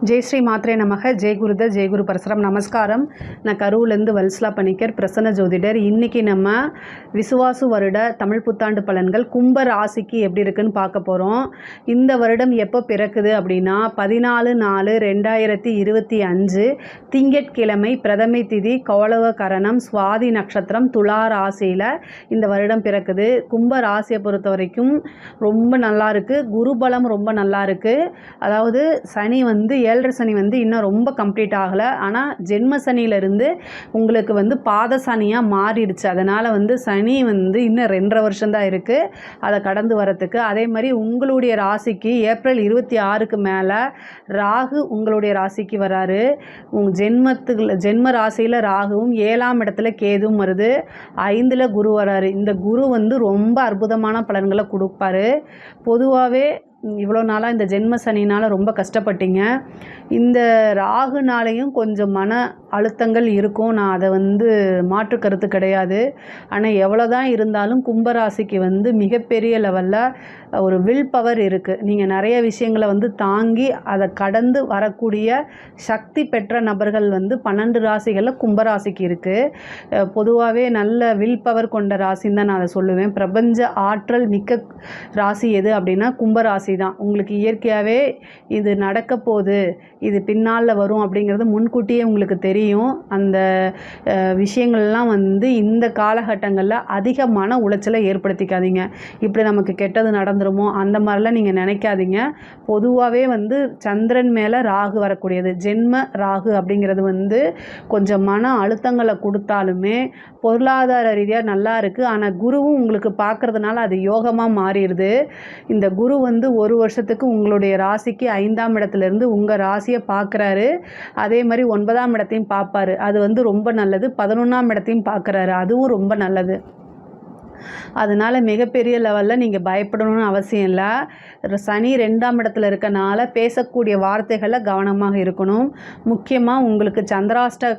ஜெய் ஸ்ரீ மாத்ரே நமக. ஜெய் குருதர், ஜெய் குரு பரசுராம். நமஸ்காரம். நான் கரூர்லேருந்து வல்சலா பணிக்கர், பிரசன்ன ஜோதிடர். இன்றைக்கி நம்ம விசுவாசு வருட தமிழ் புத்தாண்டு பலன்கள் கும்ப ராசிக்கு எப்படி இருக்குன்னு பார்க்க போகிறோம். இந்த வருடம் எப்போ பிறக்குது அப்படின்னா 14/4/2025 திங்கட்கிழமை, பிரதமை திதி, கௌளவ கரணம், சுவாதி நட்சத்திரம், துலா ராசியில் இந்த வருடம் பிறக்குது. கும்ப ராசியை பொறுத்த வரைக்கும் ரொம்ப நல்லா இருக்குது. குருபலம் ரொம்ப நல்லா இருக்குது. அதாவது சனி ஏழரை சனி இன்னும் ரொம்ப கம்ப்ளீட் ஆகலை. ஆனால் ஜென்ம சனியிலிருந்து உங்களுக்கு பாத சனியாக மாறிடுச்சு. அதனால் சனி இன்னும் 2.5 வருஷம்தான் இருக்குது அதை கடந்து வரத்துக்கு. அதே மாதிரி உங்களுடைய ராசிக்கு ஏப்ரல் 26க்கு மேலே ராகு உங்களுடைய ராசிக்கு வராரு. ஜென்ம ராசியில் ராகுவும் 7ஆம் இடத்துல கேதுவும் வருது. 5ல் குரு வராரு. இந்த குரு ரொம்ப அற்புதமான பலன்களை கொடுப்பாரு. பொதுவாகவே இவ்வளோ நாளாக இந்த ஜென்ம சனினால் ரொம்ப கஷ்டப்பட்டீங்க. இந்த ராகுனாலையும் கொஞ்சம் மன அழுத்தங்கள் இருக்கும். நான் அதை மாற்று கருத்து கிடையாது. ஆனால் எவ்வளோ தான் இருந்தாலும் கும்பராசிக்கு மிகப்பெரிய லெவலில் ஒரு வில் பவர் இருக்குது. நீங்கள் நிறைய விஷயங்களை தாங்கி அதை கடந்து வரக்கூடிய சக்தி பெற்ற நபர்கள் 12 ராசிகளில் கும்பராசிக்கு இருக்குது. பொதுவாகவே நல்ல வில் பவர் கொண்ட ராசின்னு தான் நான் அதை சொல்லுவேன். பிரபஞ்ச ஆற்றல் மிக்க ராசி எது அப்படின்னா கும்பராசி தான். உங்களுக்கு இயற்கையாகவே இது நடக்க போகுது, இது பின்னால் வரும் அப்படிங்கிறது முன்கூட்டியே உங்களுக்கு தெரியும். அந்த விஷயங்கள்லாம் இந்த காலகட்டங்களில் அதிக மன உளைச்சலை ஏற்படுத்திக்காதீங்க. இப்படி நமக்கு கெட்டது நடந்துருமோ அந்த மாதிரிலாம் நீங்கள் நினைக்காதீங்க. பொதுவாகவே சந்திரன் மேலே ராகு வரக்கூடியது. ஜென்ம ராகு அப்படிங்கிறது கொஞ்சம் மன அழுத்தங்களை கொடுத்தாலுமே பொருளாதார ரீதியாக நல்லா இருக்குது. ஆனால் குருவும் உங்களுக்கு பார்க்குறதுனால அது யோகமாக மாறிடுது. இந்த குரு 1 வருஷத்துக்கு உங்களுடைய ராசிக்கு 5ஆம் இடத்துலேருந்து உங்கள் ராசியை பார்க்குறாரு. அதே மாதிரி 9ஆம் இடத்தையும் பார்ப்பார். அது ரொம்ப நல்லது. 11ஆம் இடத்தையும் பார்க்குறாரு. அதுவும் ரொம்ப நல்லது. அதனால் மிகப்பெரிய லெவலில் நீங்கள் பயப்படணும்னு அவசியம் இல்லை. சனி 2ஆம் இடத்துல இருக்கனால பேசக்கூடிய வார்த்தைகளில் கவனமாக இருக்கணும். முக்கியமாக உங்களுக்கு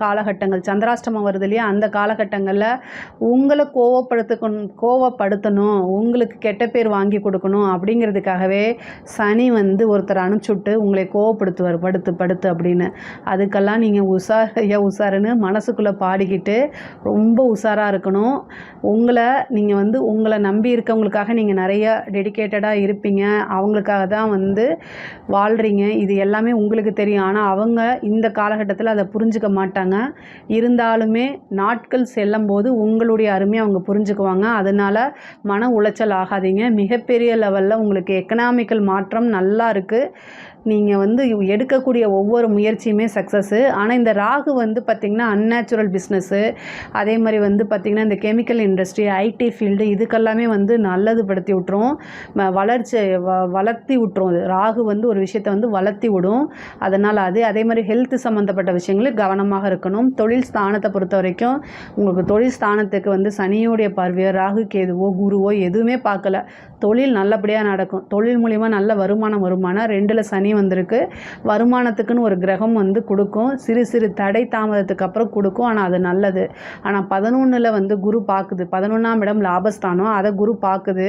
காலகட்டங்கள், சந்திராஷ்டமம் வருது இல்லையா, அந்த காலகட்டங்களில் உங்களை கோவப்படுத்தணும், உங்களுக்கு கெட்ட பேர் வாங்கி கொடுக்கணும் அப்படிங்கிறதுக்காகவே சனி ஒருத்தர் அனுப்பிச்சுட்டு உங்களை கோவப்படுத்துவார், படுத்து அப்படின்னு. அதுக்கெல்லாம் நீங்கள் உஷாருன்னு மனசுக்குள்ளே பாடிக்கிட்டு ரொம்ப உஷாராக இருக்கணும். உங்களை நம்பி இருக்கவங்களுக்காக நீங்கள் நிறைய டெடிக்கேட்டடாக இருப்பீங்க. அவங்களுக்காக தான் வாழ்கிறீங்க. இது எல்லாமே உங்களுக்கு தெரியும். ஆனால் அவங்க இந்த காலகட்டத்தில் அதை புரிஞ்சுக்க மாட்டாங்க. இருந்தாலுமே நாட்கள் செல்லும் போது உங்களுடைய அருமையை அவங்க புரிஞ்சுக்குவாங்க. அதனால் மன உளைச்சல் ஆகாதீங்க. மிகப்பெரிய லெவலில் உங்களுக்கு எக்கனாமிக்கல் மாற்றம் நல்லா இருக்குது. நீங்கள் எடுக்கக்கூடிய ஒவ்வொரு முயற்சியுமே சக்ஸஸ்ஸு. ஆனால் இந்த ராகு பார்த்திங்கன்னா அன்நேச்சுரல் பிஸ்னஸ்ஸு, அதே மாதிரி பார்த்திங்கன்னா இந்த கெமிக்கல் இண்டஸ்ட்ரி, ஐடி ஃபீல்டு, இதுக்கெல்லாமே நல்லது படுத்தி விட்டுரும், வளர்த்தி விட்டுரும். அது ராகு ஒரு விஷயத்தை வளர்த்தி விடும். அதனால் அதே மாதிரி ஹெல்த் சம்மந்தப்பட்ட விஷயங்களுக்கு கவனமாக இருக்கணும். தொழில் ஸ்தானத்தை பொறுத்த வரைக்கும் உங்களுக்கு தொழில் ஸ்தானத்துக்கு சனியோடைய பார்வையோ ராகு கேதுவோ குருவோ எதுவுமே பார்க்கல. தொழில் நல்லபடியாக நடக்கும். தொழில் மூலிமா நல்ல வருமானம் 2ல் சனி வந்திருக்கு. வருமானத்துக்குன்னு ஒரு கிரகம் கொடுக்கும். சிறு தடை தாமதத்துக்கு அப்புறம் கொடுக்கும். ஆனால் அது நல்லது. ஆனால் 11ல் குரு பார்க்குது. 11ஆம் இடம் லாபஸ்தானம், அதை குரு பார்க்குது.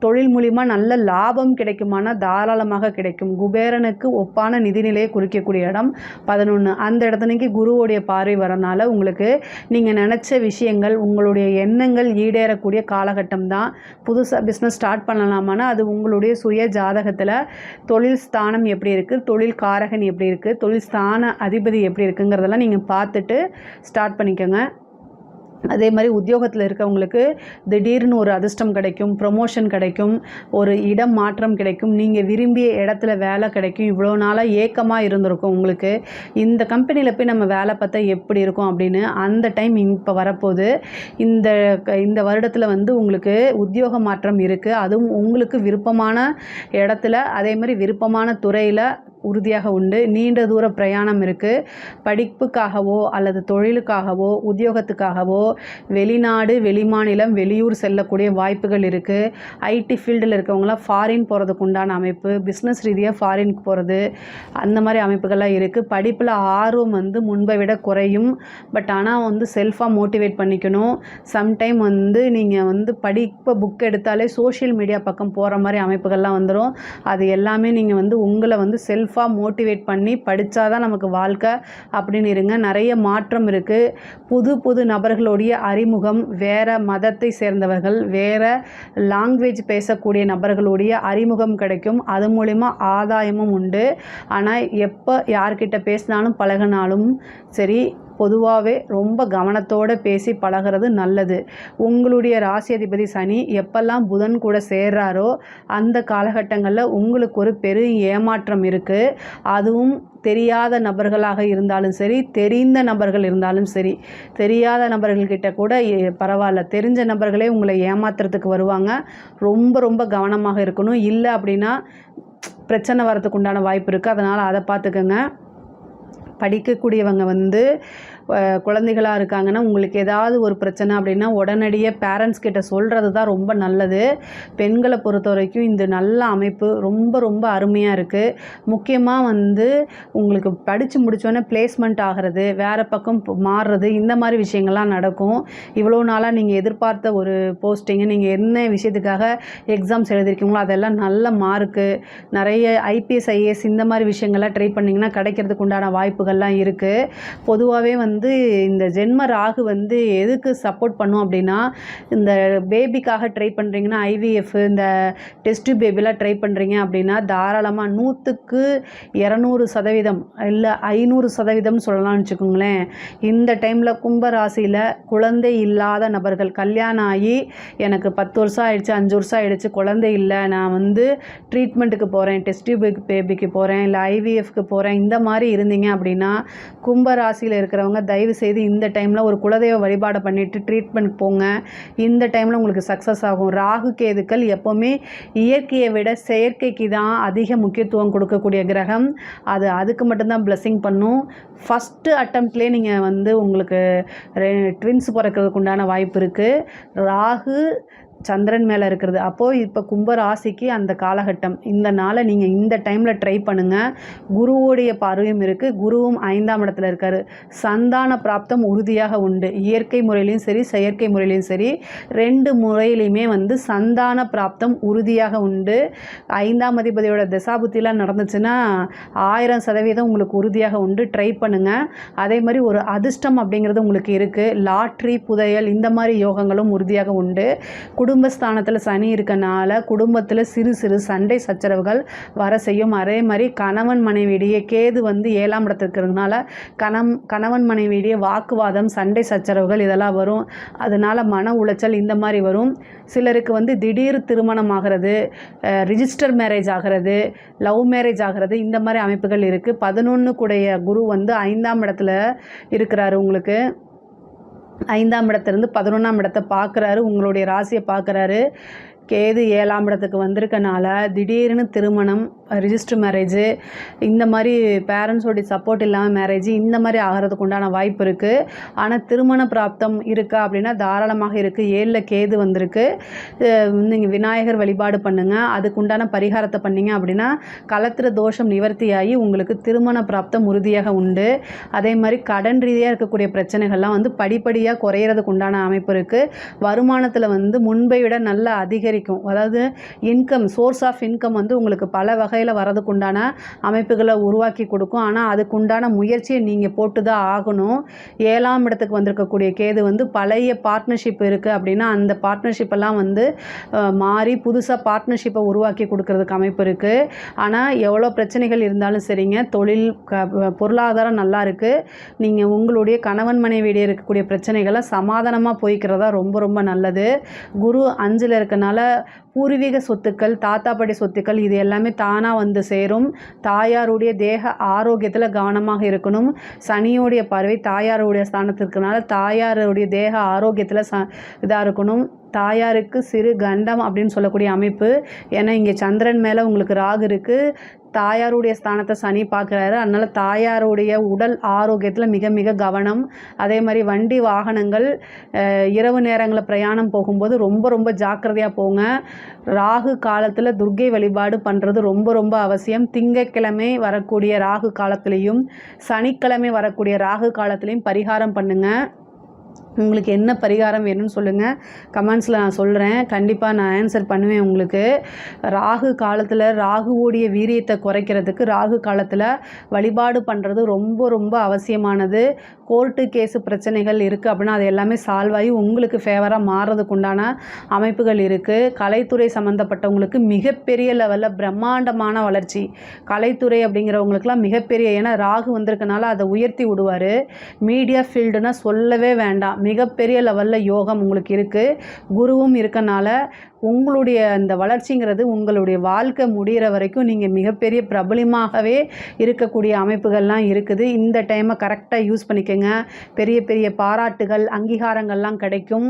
தொழில் மூலிமா நல்ல லாபம் கிடைக்குமானா தாராளமாக கிடைக்கும். குபேரனுக்கு ஒப்பான நிதிநிலையை குறிக்கக்கூடிய இடம் 11. அந்த இடத்துக்கு குருவோடைய பார்வை வரனால உங்களுக்கு நீங்கள் நினச்ச விஷயங்கள், உங்களுடைய எண்ணங்கள் ஈடேறக்கூடிய காலகட்டம் தான். புதுசாக பிஸ்னஸ் ஸ்டார்ட் பண்ணலாமான்னா அது உங்களுடைய சுய ஜாதகத்தில் தொழில் ஸ்தானம் எப்படி இருக்குது, தொழில் காரகன் எப்படி இருக்குது, தொழில் ஸ்தான அதிபதி எப்படி இருக்குங்கிறதெல்லாம் நீங்கள் பார்த்துட்டு ஸ்டார்ட் பண்ணிக்கோங்க. அதே மாதிரி உத்தியோகத்தில் இருக்கவங்களுக்கு திடீர்னு ஒரு அதிர்ஷ்டம் கிடைக்கும், ப்ரொமோஷன் கிடைக்கும், ஒரு இடம் மாற்றம் கிடைக்கும், நீங்கள் விரும்பிய இடத்துல வேலை கிடைக்கும். இவ்வளோ நாளாக ஏக்கமாக இருந்திருக்கும் உங்களுக்கு, இந்த கம்பெனியில் போய் நம்ம வேலை பார்த்தா எப்படி இருக்கும் அப்படின்னு. அந்த டைம் இப்போ வரப்போகுது. இந்த வருடத்தில் உங்களுக்கு உத்தியோக மாற்றம் இருக்குது. அதுவும் உங்களுக்கு விருப்பமான இடத்துல, அதே மாதிரி விருப்பமான துறையில் உறுதியாக உண்டு. நீண்ட தூர பிரயாணம் இருக்குது. படிப்புக்காகவோ அல்லது தொழிலுக்காகவோ உத்தியோகத்துக்காகவோ வெளிநாடு, வெளிமாநிலம், வெளியூர் செல்லக்கூடிய வாய்ப்புகள் இருக்குது. ஐடி ஃபீல்டில் இருக்கவங்களாம் ஃபாரின் போகிறதுக்கு உண்டான அமைப்பு, பிஸ்னஸ் ரீதியாக ஃபாரினுக்கு போகிறது, அந்த மாதிரி அமைப்புகள்லாம் இருக்குது. படிப்பில் ஆர்வம் முன்பை விட குறையும். பட் ஆனால் செல்ஃபாக மோட்டிவேட் பண்ணிக்கணும். சம்டைம் நீங்கள் புக் எடுத்தாலே சோஷியல் மீடியா பக்கம் போகிற மாதிரி அமைப்புகள்லாம் வந்துடும். அது எல்லாமே நீங்கள் உங்களை செல்ஃப் செல்ஃபாக மோட்டிவேட் பண்ணி படித்தா தான் நமக்கு வாழ்க்கை அப்படின்னு இருங்க. நிறைய மாற்றம் இருக்குது. புது புது நபர்களுடைய அறிமுகம், வேறு மதத்தை சேர்ந்தவர்கள், வேறு லாங்குவேஜ் பேசக்கூடிய நபர்களுடைய அறிமுகம் கிடைக்கும். அது மூலிமா ஆதாயமும் உண்டு. ஆனால் எப்போ யார்கிட்ட பேசினாலும் பழகினாலும் சரி, பொதுவாகவே ரொம்ப கவனத்தோடு பேசி பழகிறது நல்லது. உங்களுடைய ராசி அதிபதி சனி எப்பெல்லாம் புதன் கூட சேர்றாரோ அந்த காலகட்டங்களில் உங்களுக்கு ஒரு பெரும் ஏமாற்றம் இருக்குது. அதுவும் தெரியாத நபர்களாக இருந்தாலும் சரி, தெரிந்த நபர்கள் இருந்தாலும் சரி. தெரியாத நபர்கள்கிட்ட கூட பரவாயில்ல, தெரிஞ்ச நபர்களே உங்களை ஏமாத்துறதுக்கு வருவாங்க. ரொம்ப ரொம்ப கவனமாக இருக்கணும். இல்லை அப்படின்னா பிரச்சனை வரதுக்கு உண்டான வாய்ப்பு இருக்குது. அதனால் அதை பார்த்துக்கோங்க. படிக்கக்கூடியவங்க குழந்தைகளாக இருக்காங்கன்னா உங்களுக்கு ஏதாவது ஒரு பிரச்சனை அப்படின்னா உடனடியாக பேரண்ட்ஸ் கிட்ட சொல்கிறது தான் ரொம்ப நல்லது. பெண்களை பொறுத்த வரைக்கும் இந்த நல்ல அமைப்பு ரொம்ப ரொம்ப அருமையாக இருக்குது. முக்கியமாக உங்களுக்கு படித்து முடித்தோன்னே பிளேஸ்மெண்ட் ஆகிறது, வேறு பக்கம் மாறுறது, இந்த மாதிரி விஷயங்கள்லாம் நடக்கும். இவ்வளோ நாளாக நீங்கள் எதிர்பார்த்த ஒரு போஸ்டிங்கு, நீங்கள் என்ன விஷயத்துக்காக எக்ஸாம்ஸ் எழுதிருக்கீங்களோ அதெல்லாம் நல்ல மார்க்கு, நிறைய ஐபிஎஸ் ஐஏஎஸ் இந்த மாதிரி விஷயங்கள்லாம் ட்ரை பண்ணிங்கன்னா கிடைக்கிறதுக்கு உண்டான வாய்ப்புகள்லாம் இருக்குது. பொதுவாகவே இந்த ஜென்ம ராகு எதுக்கு சப்போர்ட் பண்ணும் அப்படின்னா, இந்த பேபிக்காக ட்ரை பண்ணுறீங்கன்னா ஐவிஎஃப், இந்த டெஸ்ட் பேபிலாம் ட்ரை பண்ணுறீங்க அப்படின்னா தாராளமாக 100க்கு 200% இல்லை 500% சொல்லலாம்னு வச்சுக்கோங்களேன். இந்த டைமில் கும்பராசியில் குழந்தை இல்லாத நபர்கள், கல்யாணம் ஆகி எனக்கு 10 வருஷம் ஆயிடுச்சு, 5 வருஷம் ஆயிடுச்சு, குழந்தை இல்லை, நான் ட்ரீட்மெண்ட்டுக்கு போகிறேன், டெஸ்ட் பேபிக்கு போகிறேன், இல்லை ஐவிஎஃப்க்கு போகிறேன், இந்த மாதிரி இருந்தீங்க அப்படின்னா கும்பராசியில் இருக்கிறவங்க தயவு செய்து இந்த டைமில் ஒரு குலதெய்வ வழிபாடு பண்ணிவிட்டு ட்ரீட்மெண்ட் போங்க. இந்த டைமில் உங்களுக்கு சக்ஸஸ் ஆகும். ராகு கேதுக்கள் எப்போவுமே இயற்கையை விட செயற்கைக்கு தான் அதிக முக்கியத்துவம் கொடுக்கக்கூடிய கிரகம். அதுக்கு மட்டும்தான் பிளெஸ்ஸிங் பண்ணும். ஃபஸ்ட்டு அட்டம்ப்ட்லேயே நீங்கள் உங்களுக்கு ட்வின்ஸ் பிறக்கிறதுக்கு உண்டான வாய்ப்பு இருக்குது. ராகு சந்திரன் மேலே இருக்கிறது. அப்போது இப்போ கும்பராசிக்கு அந்த காலகட்டம், இந்த நாளை நீங்கள் இந்த டைமில் ட்ரை பண்ணுங்கள். குருவோடைய பார்வையும் இருக்குது. குருவும் 5ஆம் இடத்துல இருக்கார். சந்தான பிராப்தம் உறுதியாக உண்டு. இயற்கை முறையிலையும் சரி, செயற்கை முறையிலையும் சரி, 2 முறையிலையுமே சந்தான பிராப்தம் உறுதியாக உண்டு. 5ஆம் அதிபதியோட தசாபுத்திலாம் நடந்துச்சுன்னா 1000% உங்களுக்கு உறுதியாக உண்டு. ட்ரை பண்ணுங்கள். அதே மாதிரி ஒரு அதிர்ஷ்டம் அப்படிங்கிறது உங்களுக்கு இருக்குது. லாட்ரி, புதையல் இந்த மாதிரி யோகங்களும் உறுதியாக உண்டு. குடும்பஸ்தானத்தில் சனி இருக்கனால குடும்பத்தில் சிறு சிறு சண்டை சச்சரவுகள் வர செய்யும். அதே மாதிரி கணவன் மனைவியிடையே கேது 7ஆம் இடத்துல இருக்கிறதுனால கணவன் மனைவியிடையே வாக்குவாதம், சண்டை சச்சரவுகள் இதெல்லாம் வரும். அதனால் மன உளைச்சல் இந்த மாதிரி வரும். சிலருக்கு திடீர் திருமணம் ஆகிறது, ரிஜிஸ்டர் மேரேஜ் ஆகிறது, லவ் மேரேஜ் ஆகிறது, இந்த மாதிரி அமைப்புகள் இருக்குது. 11 கூடைய குரு 5ஆம் இடத்துல இருக்கிறாரு. உங்களுக்கு 5ஆம் இடத்துலேருந்து 11ஆம் இடத்தை பார்க்குறாரு, உங்களுடைய ராசியை பார்க்குறாரு. கேது 7ஆம் இடத்துக்கு வந்திருக்கனால திடீர்னு திருமணம், ரிஜிஸ்டர் மேரேஜு, இந்த மாதிரி பேரண்ட்ஸோடைய சப்போர்ட் இல்லாமல் மேரேஜ் இந்த மாதிரி ஆகிறதுக்கு உண்டான வாய்ப்பு இருக்குது. ஆனால் திருமண பிராப்தம் இருக்கா அப்படின்னா தாராளமாக இருக்குது. 7ல் கேது வந்திருக்கு. நீங்கள் விநாயகர் வழிபாடு பண்ணுங்கள். அதுக்கு உண்டான பரிகாரத்தை பண்ணிங்க அப்படின்னா கலத்திர தோஷம் நிவர்த்தியாகி உங்களுக்கு திருமண பிராப்தம் உறுதியாக உண்டு. அதே மாதிரி கடன் ரீதியாக இருக்கக்கூடிய பிரச்சனைகள்லாம் படிப்படியாக குறையிறதுக்கு உண்டான அமைப்பு இருக்குது. வருமானத்தில் முன்பை விட நல்ல அதிகரிக்கும். அதாவது இன்கம், சோர்ஸ் ஆஃப் இன்கம் உங்களுக்கு பல வகையில் வரதுக்குண்டான அமைப்புகளை உருவாக்கி கொடுக்கும். ஆனால் அதுக்குண்டான முயற்சியை நீங்கள் போட்டு தான் ஆகணும். 7ஆம் இடத்துக்கு வந்திருக்கக்கூடிய கேது பழைய பார்ட்னர்ஷிப் இருக்குது அப்படின்னா அந்த பார்ட்னர்ஷிப்பெல்லாம் மாறி புதுசாக பார்ட்னர்ஷிப்பை உருவாக்கி கொடுக்கறதுக்கு அமைப்பு இருக்குது. ஆனால் எவ்வளோ பிரச்சனைகள் இருந்தாலும் சரிங்க, தொழில் பொருளாதாரம் நல்லா இருக்குது. நீங்கள் உங்களுடைய கணவன் மனைவியிடையே இருக்கக்கூடிய பிரச்சனைகளை சமாதானமாக போய்க்கிறதா ரொம்ப ரொம்ப நல்லது. குரு 5ல் இருக்கனால பூர்வீக சொத்துக்கள், தாத்தாப்படி சொத்துக்கள் இது எல்லாமே தானாக சேரும். தாயாருடைய தேக ஆரோக்கியத்தில் கவனமாக இருக்கணும். சனியோடைய பார்வை தாயாருடைய ஸ்தானத்திற்குனால தாயாருடைய தேக ஆரோக்கியத்தில் இதாக இருக்கணும். தாயாருக்கு சிறு கண்டம் அப்படின்னு சொல்லக்கூடிய அமைப்பு. ஏன்னா இங்கே சந்திரன் மேலே உங்களுக்கு ராகு இருக்குது. தாயாருடைய ஸ்தானத்தை சனி பார்க்குறாரு. அதனால் தாயாருடைய உடல் ஆரோக்கியத்தில் மிக மிக கவனம். அதே மாதிரி வண்டி வாகனங்கள் இரவு நேரங்களில் பிரயாணம் போகும்போது ரொம்ப ரொம்ப ஜாக்கிரதையாக போங்க. ராகு காலத்தில் துர்க்கை வழிபாடு பண்ணுறது ரொம்ப ரொம்ப அவசியம். திங்கட்கிழமை வரக்கூடிய ராகு காலத்துலேயும் சனிக்கிழமை வரக்கூடிய ராகு காலத்துலேயும் பரிகாரம் பண்ணுங்கள். உங்களுக்கு என்ன பரிகாரம் வேணும்னு சொல்லுங்கள், கமெண்ட்ஸில் நான் சொல்கிறேன். கண்டிப்பாக நான் ஆன்சர் பண்ணுவேன் உங்களுக்கு. ராகு காலத்தில் ராகுவோடைய வீரியத்தை குறைக்கிறதுக்கு ராகு காலத்தில் வழிபாடு பண்ணுறது ரொம்ப ரொம்ப அவசியமானது. கோர்ட்டு கேஸு பிரச்சனைகள் இருக்குது அப்படின்னா அது எல்லாமே சால்வ் ஆகி உங்களுக்கு ஃபேவராக மாறுறதுக்கு உண்டான அமைப்புகள் இருக்குது. கலைத்துறை சம்மந்தப்பட்டவங்களுக்கு மிகப்பெரிய லெவலில் பிரம்மாண்டமான வளர்ச்சி. கலைத்துறை அப்படிங்கிறவங்களுக்குலாம் மிகப்பெரிய, ஏன்னா ராகு வந்திருக்கனால அதை உயர்த்தி விடுவார். மீடியா ஃபீல்டுனா சொல்லவே வேண்டாம், மிகப்பெரிய லெவலில் யோகம் உங்களுக்கு இருக்குது. குருவும் இருக்கனால உங்களுடைய அந்த வளர்ச்சிங்கிறது உங்களுடைய வாழ்க்கை முடிகிற வரைக்கும் நீங்கள் மிகப்பெரிய பிரபலமாகவே இருக்கக்கூடிய அமைப்புகள்லாம் இருக்குது. இந்த டைமை கரெக்டாக யூஸ் பண்ணிக்கோங்க. பெரிய பெரிய பாராட்டுகள், அங்கீகாரங்கள்லாம் கிடைக்கும்.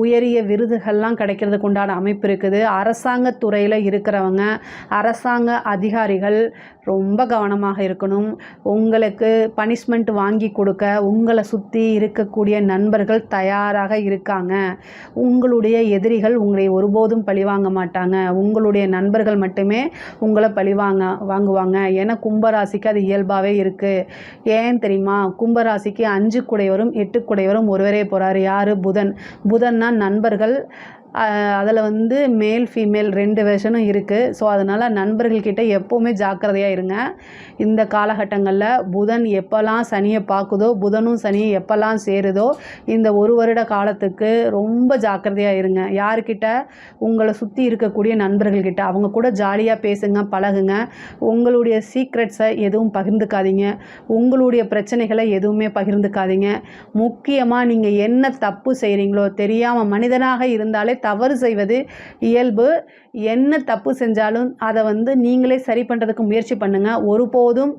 உயரிய விருதுகள்லாம் கிடைக்கிறதுக்கு உண்டான அமைப்பு இருக்குது. அரசாங்கத் துறையில் இருக்கிறவங்க, அரசாங்க அதிகாரிகள் ரொம்ப கவனமாக இருக்கணும். உங்களுக்கு பனிஷ்மெண்ட் வாங்கி கொடுக்க உங்களை சுற்றி இருக்கக்கூடிய நண்பர்கள் தயாராக இருக்காங்க. உங்களுடைய எதிரிகள் உங்களை ஒருபோதும் பழிவாங்க மாட்டாங்க. உங்களுடைய நண்பர்கள் மட்டுமே உங்களை வாங்குவாங்க. ஏன்னா கும்பராசிக்கு அது இயல்பாகவே இருக்குது. ஏன் தெரியுமா? கும்பராசிக்கு 5 குடையவரும் 8 குடையவரும் ஒருவரே போகிறார். யார்? புதன். புதன்னா நண்பர்கள். அதில் வந்து மேல் ஃபீமேல் 2 வெர்ஷனும் இருக்குது. ஸோ அதனால் நண்பர்கள்கிட்ட எப்போவுமே ஜாக்கிரதையாக இருங்க. இந்த காலகட்டங்களில் புதன் எப்போல்லாம் சனியை பார்க்குதோ, புதனும் சனியை எப்போல்லாம் சேருதோ, இந்த 1 வருட காலத்துக்கு ரொம்ப ஜாக்கிரதையாக இருங்க. யார்கிட்ட? உங்களை சுற்றி இருக்கக்கூடிய நண்பர்கள்கிட்ட. அவங்க கூட ஜாலியாக பேசுங்க, பழகுங்க. உங்களுடைய சீக்ரெட்ஸை எதுவும் பகிர்ந்துக்காதீங்க. உங்களுடைய பிரச்சனைகளை எதுவுமே பகிர்ந்துக்காதீங்க. முக்கியமாக நீங்கள் என்ன தப்பு செய்கிறீங்களோ, தெரியாமல் மனிதனாக இருந்தாலே தவறு செய்வது இயல்பு. என்ன தப்பு செஞ்சாலும் அதை வந்து நீங்களே சரி பண்ணுறதுக்கு முயற்சி பண்ணுங்கள். ஒருபோதும்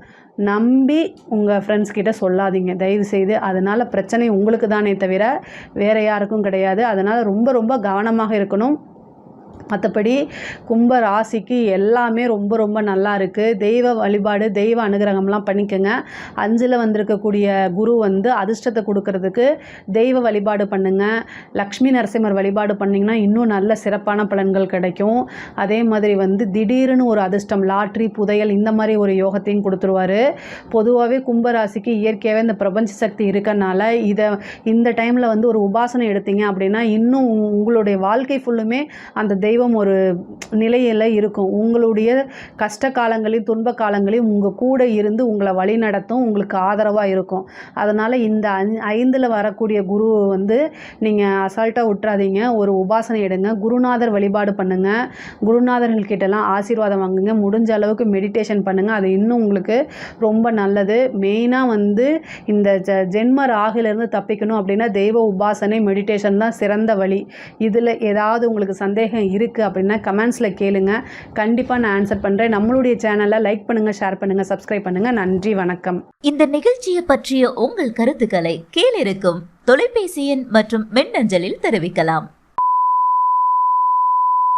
நம்பி உங்கள் ஃப்ரெண்ட்ஸ் கிட்ட சொல்லாதீங்க தயவு செய்து. அதனால் பிரச்சனை உங்களுக்கு தானே தவிர வேறு யாருக்கும் கிடையாது. அதனால் ரொம்ப ரொம்ப கவனமாக இருக்கணும். மற்றபடி கும்ப ராசிக்கு எல்லாமே ரொம்ப ரொம்ப நல்லா இருக்குது. தெய்வ வழிபாடு, தெய்வ அனுகிரகம்லாம் பண்ணிக்கோங்க. 5ல் வந்திருக்கக்கூடிய குரு வந்து அதிர்ஷ்டத்தை கொடுக்கறதுக்கு தெய்வ வழிபாடு பண்ணுங்கள். லக்ஷ்மி நரசிம்மர் வழிபாடு பண்ணிங்கன்னா இன்னும் நல்ல சிறப்பான பலன்கள் கிடைக்கும். அதே மாதிரி வந்து திடீர்னு ஒரு அதிர்ஷ்டம், லாட்ரி, புதையல் இந்த மாதிரி ஒரு யோகத்தையும் கொடுத்துருவார். பொதுவாகவே கும்பராசிக்கு இயற்கையாகவே இந்த பிரபஞ்ச சக்தி இருக்கனால இந்த டைமில் வந்து ஒரு உபாசனை எடுத்தீங்க அப்படின்னா இன்னும் உங்களுடைய வாழ்க்கை ஃபுல்லுமே அந்த தெய்வம் ஒரு நிலையில் இருக்கும். உங்களுடைய கஷ்ட காலங்களையும் துன்ப காலங்களையும் உங்கள் கூட இருந்து உங்களை வழி நடத்தும், உங்களுக்கு ஆதரவாக இருக்கும். அதனால் இந்த 5ல் வரக்கூடிய குரு வந்து நீங்கள் அசால்ட்டாக விட்டுறாதீங்க. ஒரு உபாசனை எடுங்க, குருநாதர் வழிபாடு பண்ணுங்கள், குருநாதர்கள்கிட்டலாம் ஆசீர்வாதம் வாங்குங்க, முடிஞ்ச அளவுக்கு மெடிடேஷன் பண்ணுங்கள். அது இன்னும் உங்களுக்கு ரொம்ப நல்லது. மெயினாக வந்து இந்த ஜென்ம ராகிலிருந்து தப்பிக்கணும் அப்படின்னா தெய்வ உபாசனை, மெடிடேஷன் தான் சிறந்த வழி. இதில் ஏதாவது உங்களுக்கு சந்தேகம் இருக்குது அப்படின்னா கமெண்ட்ஸில் கேளுங்க. கண்டிப்பாக நான் ஆன்சர் பண்ணுறேன். நம்மளுடைய சேனலை லைக் பண்ணுங்கள், ஷேர் பண்ணுங்கள், சப்ஸ்கிரைப் பண்ணுங்கள். நன்றி, வணக்கம். இந்த நிகழ்ச்சியை பற்றிய உங்கள் கருத்துக்களை கீழிருக்கும் தொலைபேசி எண் மற்றும் மின்னஞ்சலில் தெரிவிக்கலாம்.